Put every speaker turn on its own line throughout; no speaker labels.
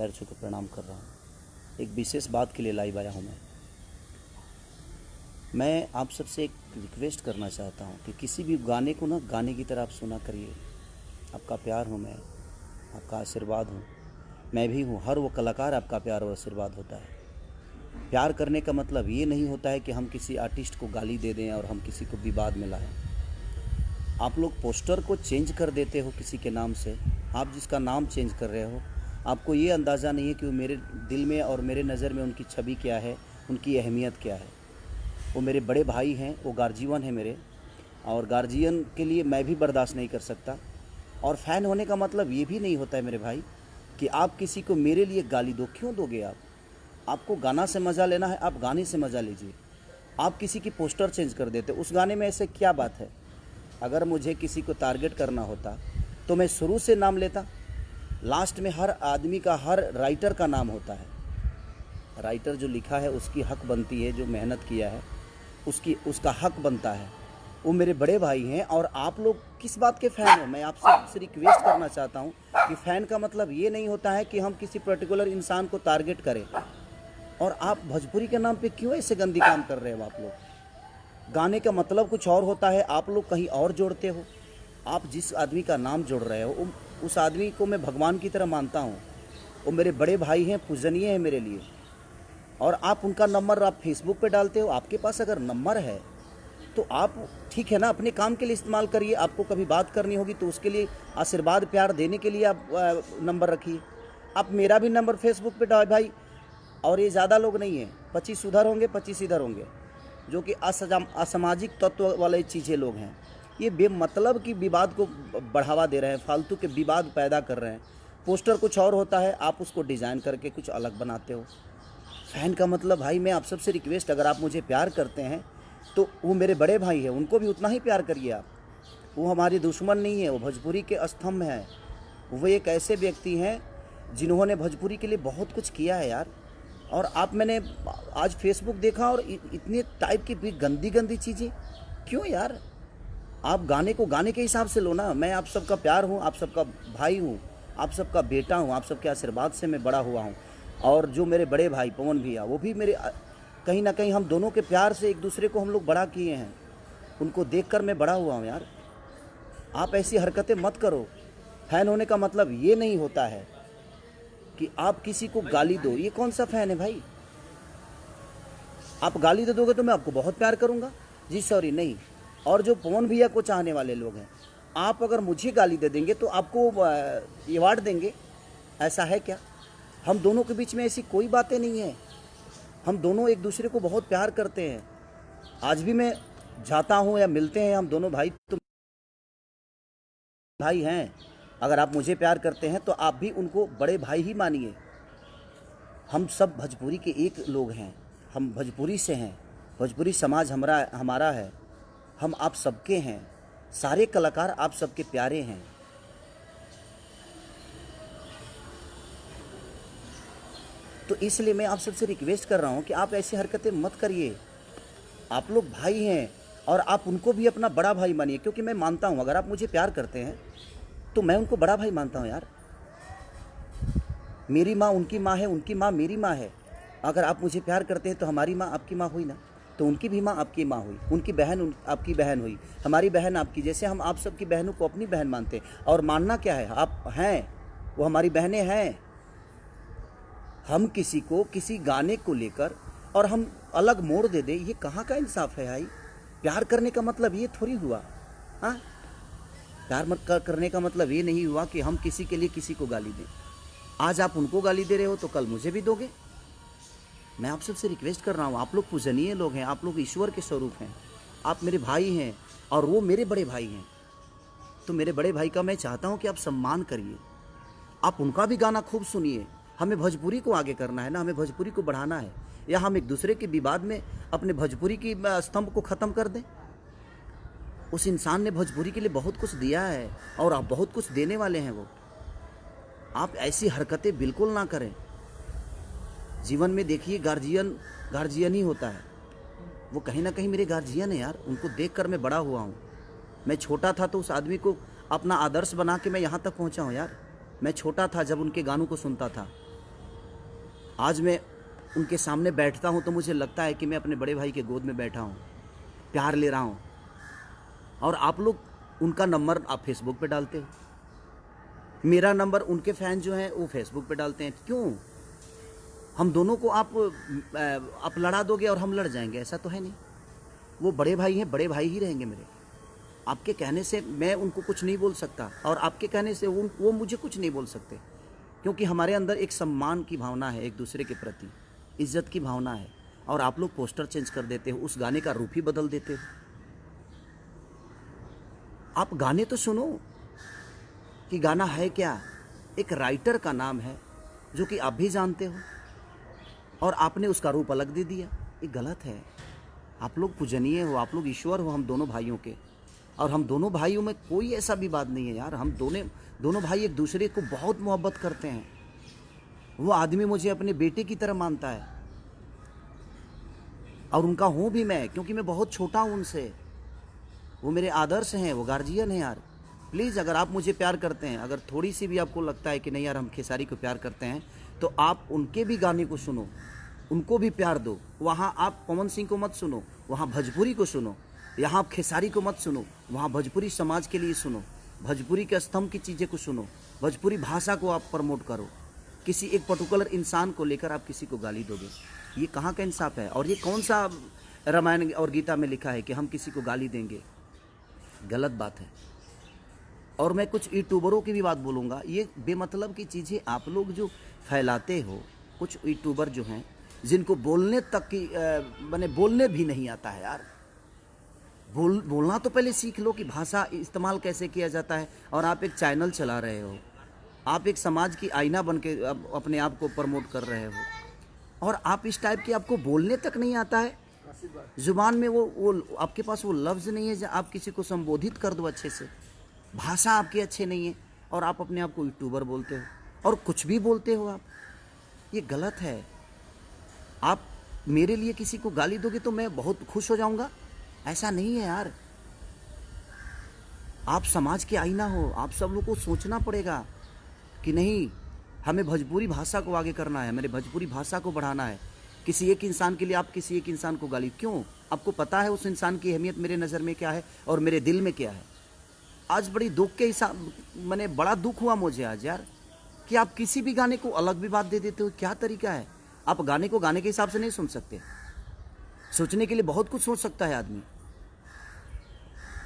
पैर छू कर प्रणाम कर रहा हूँ। एक विशेष बात के लिए लाइव आया हूँ। मैं आप सबसे एक रिक्वेस्ट करना चाहता हूँ कि किसी भी गाने को ना गाने की तरह आप सुना करिए। आपका प्यार हूँ मैं, आपका आशीर्वाद हूँ, मैं भी हूँ। हर वो कलाकार आपका प्यार और आशीर्वाद होता है। प्यार करने का मतलब ये नहीं होता है कि हम किसी आर्टिस्ट को गाली दे दें और हम किसी को विवाद में लाएं। आप लोग पोस्टर को चेंज कर देते हो किसी के नाम से। आप जिसका नाम चेंज कर रहे हो, आपको ये अंदाज़ा नहीं है कि वो मेरे दिल में और मेरे नज़र में उनकी छवि क्या है, उनकी अहमियत क्या है। वो मेरे बड़े भाई हैं, वो गार्जियन है मेरे, और गार्जियन के लिए मैं भी बर्दाश्त नहीं कर सकता। और फ़ैन होने का मतलब ये भी नहीं होता है मेरे भाई कि आप किसी को मेरे लिए गाली दो। क्यों दोगे आप? आपको गाना से मज़ा लेना है, आप गाने से मज़ा लीजिए। आप किसी की पोस्टर चेंज कर देते, उस गाने में ऐसे क्या बात है? अगर मुझे किसी को टारगेट करना होता तो मैं शुरू से नाम लेता। लास्ट में हर आदमी का, हर राइटर का नाम होता है। राइटर जो लिखा है उसकी हक बनती है, जो मेहनत किया है उसका हक बनता है। वो मेरे बड़े भाई हैं। और आप लोग किस बात के फ़ैन हो? मैं आपसे रिक्वेस्ट करना चाहता हूँ कि फ़ैन का मतलब ये नहीं होता है कि हम किसी पर्टिकुलर इंसान को टारगेट करें। और आप भोजपुरी के नाम पे क्यों ऐसे गंदी काम कर रहे हो? आप लोग गाने का मतलब कुछ और होता है, आप लोग कहीं और जोड़ते हो। आप जिस आदमी का नाम जोड़ रहे हो उस आदमी को मैं भगवान की तरह मानता हूँ। वो मेरे बड़े भाई हैं, पूजनीय हैं मेरे लिए। और आप उनका नंबर आप फेसबुक पे डालते हो। आपके पास अगर नंबर है तो आप ठीक है ना, अपने काम के लिए इस्तेमाल करिए। आपको कभी बात करनी होगी तो उसके लिए आशीर्वाद प्यार देने के लिए आप नंबर रखिए। आप मेरा भी नंबर फेसबुक पे डाल भाई। और ये ज़्यादा लोग नहीं हैं, 25 उधर होंगे, 25 इधर होंगे, जो कि असामाजिक तत्व वाले चीज़ें लोग हैं। ये बेमतलब की विवाद को बढ़ावा दे रहे हैं, फालतू के विवाद पैदा कर रहे हैं। पोस्टर कुछ और होता है, आप उसको डिज़ाइन करके कुछ अलग बनाते हो। फ़ैन का मतलब भाई, मैं आप सबसे रिक्वेस्ट, अगर आप मुझे प्यार करते हैं तो वो मेरे बड़े भाई हैं, उनको भी उतना ही प्यार करिए आप। वो हमारे दुश्मन नहीं है, वो भोजपुरी के स्तंभ हैं। वो एक ऐसे व्यक्ति हैं जिन्होंने भोजपुरी के लिए बहुत कुछ किया है यार। और आप, मैंने आज फेसबुक देखा और इतने टाइप की भी गंदी गंदी चीज़ें क्यों यार? आप गाने को गाने के हिसाब से लो ना। मैं आप सबका प्यार हूँ, आप सबका भाई हूँ, आप सबका बेटा हूँ, आप सबके आशीर्वाद से मैं बड़ा हुआ हूँ। और जो मेरे बड़े भाई पवन भैया, वो भी मेरे, कहीं ना कहीं हम दोनों के प्यार से एक दूसरे को हम लोग बड़ा किए हैं। उनको देखकर मैं बड़ा हुआ हूँ यार। आप ऐसी हरकतें मत करो। फ़ैन होने का मतलब ये नहीं होता है कि आप किसी को गाली दो। ये कौन सा फ़ैन है भाई? आप गाली दे दोगे तो मैं आपको बहुत प्यार करूँगा जी, सॉरी नहीं। और जो पवन भैया को चाहने वाले लोग हैं, आप अगर मुझे गाली दे देंगे तो आपको अवार्ड देंगे, ऐसा है क्या? हम दोनों के बीच में ऐसी कोई बातें नहीं है। हम दोनों एक दूसरे को बहुत प्यार करते हैं। आज भी मैं जाता हूँ या मिलते हैं, हम दोनों भाई तो भाई हैं। अगर आप मुझे प्यार करते हैं तो आप भी उनको बड़े भाई ही मानिए। हम सब भोजपुरी के एक लोग हैं, हम भोजपुरी से हैं। भोजपुरी समाज हमारा है, हम आप सबके हैं। सारे कलाकार आप सबके प्यारे हैं। तो इसलिए मैं आप सबसे रिक्वेस्ट कर रहा हूँ कि आप ऐसी हरकतें मत करिए। आप लोग भाई हैं और आप उनको भी अपना बड़ा भाई मानिए। क्योंकि मैं मानता हूँ, अगर आप मुझे प्यार करते हैं तो मैं उनको बड़ा भाई मानता हूँ यार। मेरी माँ उनकी माँ है, उनकी माँ मेरी माँ है। अगर आप मुझे प्यार करते हैं तो हमारी माँ आपकी माँ हुई ना, तो उनकी भी माँ आपकी माँ हुई, उनकी बहन आपकी बहन हुई, हमारी बहन आपकी। जैसे हम आप सबकी बहनों को अपनी बहन मानते हैं। और मानना क्या है, आप हैं, वो हमारी बहनें हैं। हम किसी को किसी गाने को लेकर और हम अलग मोड़ दे दें, ये कहाँ का इंसाफ है भाई? प्यार करने का मतलब ये थोड़ी हुआ। हाँ, प्यार करने का मतलब ये नहीं हुआ कि हम किसी के लिए किसी को गाली दें। आज आप उनको गाली दे रहे हो तो कल मुझे भी दोगे। मैं आप सबसे रिक्वेस्ट कर रहा हूँ, आप लोग पूजनीय लोग हैं, आप लोग ईश्वर के स्वरूप हैं, आप मेरे भाई हैं और वो मेरे बड़े भाई हैं। तो मेरे बड़े भाई का मैं चाहता हूँ कि आप सम्मान करिए, आप उनका भी गाना खूब सुनिए। हमें भोजपुरी को आगे करना है ना, हमें भोजपुरी को बढ़ाना है। या हम एक दूसरे के विवाद में अपने भोजपुरी की स्तंभ को ख़त्म कर दें? उस इंसान ने भोजपुरी के लिए बहुत कुछ दिया है और आप बहुत कुछ देने वाले हैं। वो, आप ऐसी हरकतें बिल्कुल ना करें। जीवन में देखिए, गार्जियन ही होता है। वो कहीं ना कहीं मेरे गार्जियन है यार। उनको देखकर मैं बड़ा हुआ हूँ। मैं छोटा था तो उस आदमी को अपना आदर्श बना के मैं यहाँ तक पहुँचा हूँ यार। मैं छोटा था जब उनके गानों को सुनता था। आज मैं उनके सामने बैठता हूँ तो मुझे लगता है कि मैं अपने बड़े भाई के गोद में बैठा हूँ, प्यार ले रहा हूँ। और आप लोग उनका नंबर आप फेसबुक पे डालते हो, मेरा नंबर उनके फैन जो हैं वो फेसबुक पे डालते हैं। क्यों? हम दोनों को आप लड़ा दोगे और हम लड़ जाएंगे? ऐसा तो है नहीं। वो बड़े भाई हैं, बड़े भाई ही रहेंगे मेरे। आपके कहने से मैं उनको कुछ नहीं बोल सकता और आपके कहने से वो मुझे कुछ नहीं बोल सकते, क्योंकि हमारे अंदर एक सम्मान की भावना है, एक दूसरे के प्रति इज्जत की भावना है। और आप लोग पोस्टर चेंज कर देते हो, उस गाने का रूप ही बदल देते हो। आप गाने तो सुनो कि गाना है क्या। एक राइटर का नाम है जो कि आप भी जानते हो, और आपने उसका रूप अलग दे दिया। ये गलत है। आप लोग पूजनीय हो, आप लोग ईश्वर हो हम दोनों भाइयों के, और हम दोनों भाइयों में कोई ऐसा विवाद नहीं है यार। हम दोनों भाई एक दूसरे को बहुत मोहब्बत करते हैं। वो आदमी मुझे अपने बेटे की तरह मानता है, और उनका हूँ भी मैं, क्योंकि मैं बहुत छोटा हूँ उनसे। वो मेरे आदर्श हैं, वो गार्जियन हैं यार। प्लीज़, अगर आप मुझे प्यार करते हैं, अगर थोड़ी सी भी आपको लगता है कि नहीं यार हम खेसारी को प्यार करते हैं, तो आप उनके भी गाने को सुनो, उनको भी प्यार दो। वहाँ आप पवन सिंह को मत सुनो, वहाँ भोजपुरी को सुनो। यहाँ आप खेसारी को मत सुनो, वहाँ भोजपुरी समाज के लिए सुनो, भोजपुरी के स्तंभ की चीज़ें को सुनो, भोजपुरी भाषा को आप प्रमोट करो। किसी एक पर्टिकुलर इंसान को लेकर आप किसी को गाली दोगे, ये कहाँ का इंसाफ है? और ये कौन सा रामायण और गीता में लिखा है कि हम किसी को गाली देंगे? गलत बात है। और मैं कुछ यूट्यूबरों की भी बात बोलूँगा। ये बेमतलब की चीज़ें आप लोग जो फैलाते हो, कुछ यूट्यूबर जो हैं जिनको बोलने तक की मैंने बोलने भी नहीं आता है यार। बोलना तो पहले सीख लो कि भाषा इस्तेमाल कैसे किया जाता है। और आप एक चैनल चला रहे हो, आप एक समाज की आईना बन के अपने आप को प्रमोट कर रहे हो, और आप इस टाइप की आपको बोलने तक नहीं आता है। जुबान में वो आपके पास वो लफ्ज़ नहीं है जो आप किसी को संबोधित कर दो अच्छे से। भाषा आपकी अच्छे नहीं है, और आप अपने आप को यूट्यूबर बोलते हो और कुछ भी बोलते हो आप। ये गलत है। आप मेरे लिए किसी को गाली दोगे तो मैं बहुत खुश हो जाऊंगा? ऐसा नहीं है यार। आप समाज के आईना हो, आप सब लोग को सोचना पड़ेगा कि नहीं, हमें भोजपुरी भाषा को आगे करना है, मेरे भोजपुरी भाषा को बढ़ाना है। किसी एक इंसान के लिए आप किसी एक इंसान को गाली क्यों? आपको पता है उस इंसान की अहमियत मेरे नज़र में क्या है और मेरे दिल में क्या है। आज बड़ी दुख के हिसाब मैंने बड़ा दुख हुआ मुझे आज यार, कि आप किसी भी गाने को अलग भी बात दे देते हो। क्या तरीका है? आप गाने को गाने के हिसाब से नहीं सुन सकते। सोचने के लिए बहुत कुछ सोच सकता है आदमी।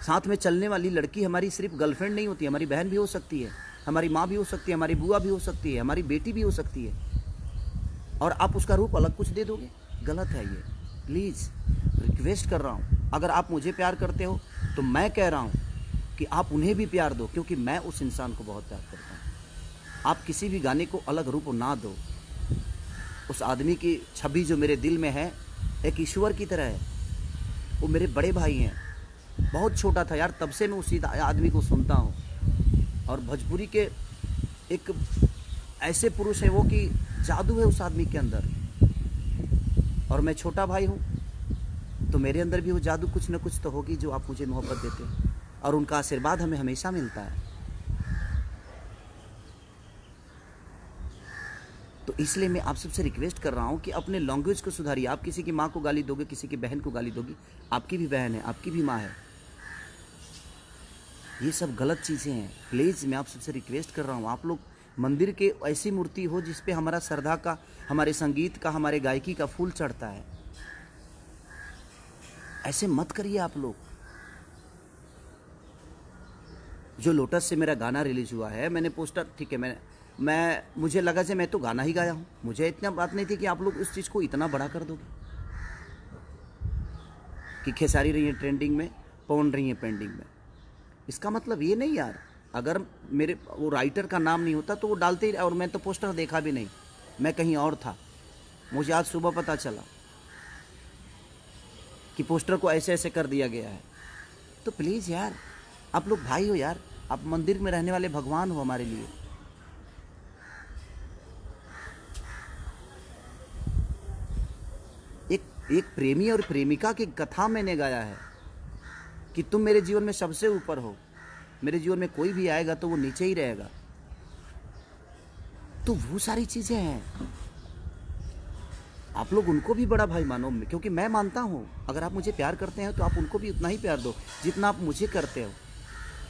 साथ में चलने वाली लड़की हमारी सिर्फ गर्लफ्रेंड नहीं होती, हमारी बहन भी हो सकती है, हमारी माँ भी हो सकती है, हमारी बुआ भी हो सकती है, हमारी बेटी भी हो सकती है, और आप उसका रूप अलग कुछ दे दोगे? गलत है ये। प्लीज़ रिक्वेस्ट कर रहा हूँ, अगर आप मुझे प्यार करते हो तो मैं कह रहा हूँ कि आप उन्हें भी प्यार दो, क्योंकि मैं उस इंसान को बहुत प्यार करता हूँ। आप किसी भी गाने को अलग रूप ना दो। उस आदमी की छवि जो मेरे दिल में है एक ईश्वर की तरह है। वो मेरे बड़े भाई हैं। बहुत छोटा था यार, तब से मैं उसी आदमी को सुनता हूँ। और भोजपुरी के एक ऐसे पुरुष है वो कि जादू है उस आदमी के अंदर। और मैं छोटा भाई हूँ तो मेरे अंदर भी वो जादू कुछ न कुछ तो होगी जो आप मुझे मोहब्बत देते हैं, और उनका आशीर्वाद हमें हमेशा मिलता है। तो इसलिए मैं आप सबसे रिक्वेस्ट कर रहा हूँ कि अपने लैंग्वेज को सुधारिए। आप किसी की माँ को गाली दोगे, किसी की बहन को गाली दोगी, आपकी भी बहन है, आपकी भी माँ है। ये सब गलत चीज़ें हैं। प्लीज़ मैं आप सबसे रिक्वेस्ट कर रहा हूँ, आप लोग मंदिर के ऐसी मूर्ति हो जिस पे हमारा श्रद्धा का, हमारे संगीत का, हमारे गायकी का फूल चढ़ता है। ऐसे मत करिए आप लोग। जो लोटस से मेरा गाना रिलीज हुआ है, मैंने पोस्टर, ठीक है, मुझे लगा कि मैं तो गाना ही गाया हूँ। मुझे इतना बात नहीं थी कि आप लोग उस चीज़ को इतना बड़ा कर दोगे कि खेसारी रही है ट्रेंडिंग में, पवन रही है पेंडिंग में। इसका मतलब ये नहीं यार, अगर मेरे वो राइटर का नाम नहीं होता तो वो डालते ही, और मैं तो पोस्टर देखा भी नहीं, मैं कहीं और था। मुझे आज सुबह पता चला कि पोस्टर को ऐसे ऐसे कर दिया गया है। तो प्लीज़ यार, आप लोग भाई हो यार, आप मंदिर में रहने वाले भगवान हो हमारे लिए। एक प्रेमी और प्रेमिका की कथा मैंने गाया है कि तुम मेरे जीवन में सबसे ऊपर हो, मेरे जीवन में कोई भी आएगा तो वो नीचे ही रहेगा। तो वो सारी चीज़ें हैं। आप लोग उनको भी बड़ा भाई मानो, क्योंकि मैं मानता हूँ अगर आप मुझे प्यार करते हैं तो आप उनको भी उतना ही प्यार दो जितना आप मुझे करते हो।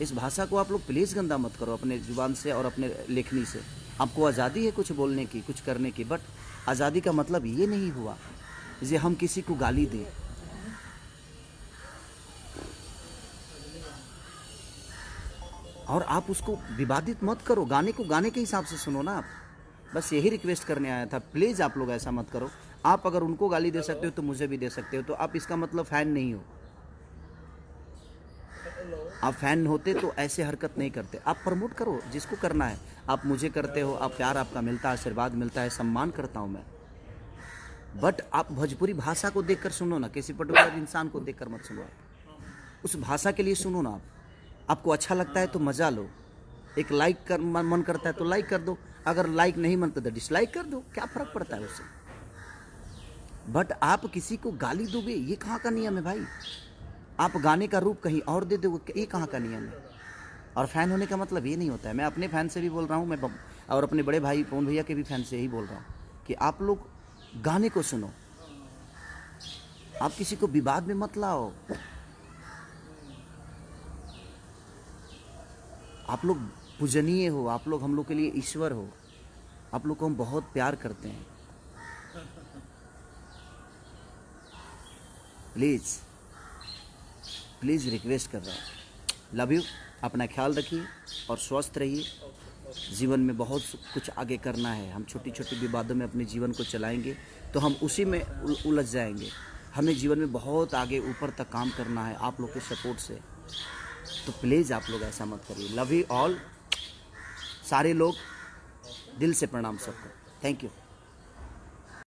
इस भाषा को आप लोग प्लीज़ गंदा मत करो अपने जुबान से और अपने लेखनी से। आपको आज़ादी है कुछ बोलने की, कुछ करने की, बट आज़ादी का मतलब ये नहीं हुआ जे हम किसी को गाली दें। और आप उसको विवादित मत करो, गाने को गाने के हिसाब से सुनो ना आप। बस यही रिक्वेस्ट करने आया था, प्लीज़ आप लोग ऐसा मत करो। आप अगर उनको गाली दे सकते हो तो मुझे भी दे सकते हो, तो आप इसका मतलब फ़ैन नहीं हो। आप फ़ैन होते तो ऐसे हरकत नहीं करते। आप प्रमोट करो जिसको करना है। आप मुझे करते हो, आप प्यार आपका मिलता है, आशीर्वाद मिलता है, सम्मान करता हूँ मैं। बट आप भोजपुरी भाषा को देखकर सुनो ना, किसी पर्टिकुलर इंसान को देखकर मत सुनो। उस भाषा के लिए सुनो ना आप। आपको अच्छा लगता है तो मज़ा लो। एक लाइक कर मन करता है तो लाइक कर दो, अगर लाइक नहीं मनता तो डिसलाइक कर दो, क्या फ़र्क पड़ता है उससे। बट आप किसी को गाली दोगे, ये कहाँ का नियम है भाई। आप गाने का रूप कहीं और दे दोगे, ये कहाँ का नियम है। और फ़ैन होने का मतलब ये नहीं होता है। मैं अपने फ़ैन से भी बोल रहा हूँ, मैं और अपने बड़े भाई पवन भैया के भी फ़ैन से यही बोल रहा हूँ कि आप लोग गाने को सुनो, आप किसी को विवाद में मत लाओ। आप लोग पूजनीय हो, आप लोग हम लोग के लिए ईश्वर हो, आप लोग को हम बहुत प्यार करते हैं। प्लीज़ प्लीज़ रिक्वेस्ट कर रहा हूँ, लव यू। अपना ख्याल रखिए और स्वस्थ रहिए। जीवन में बहुत कुछ आगे करना है। हम छोटी छोटी विवादों में अपने जीवन को चलाएंगे तो हम उसी में उलझ जाएंगे। हमें जीवन में बहुत आगे ऊपर तक काम करना है आप लोग के सपोर्ट से। तो प्लीज़ आप लोग ऐसा मत करिए। लव यू ऑल, सारे लोग, दिल से प्रणाम सबको। Thank you.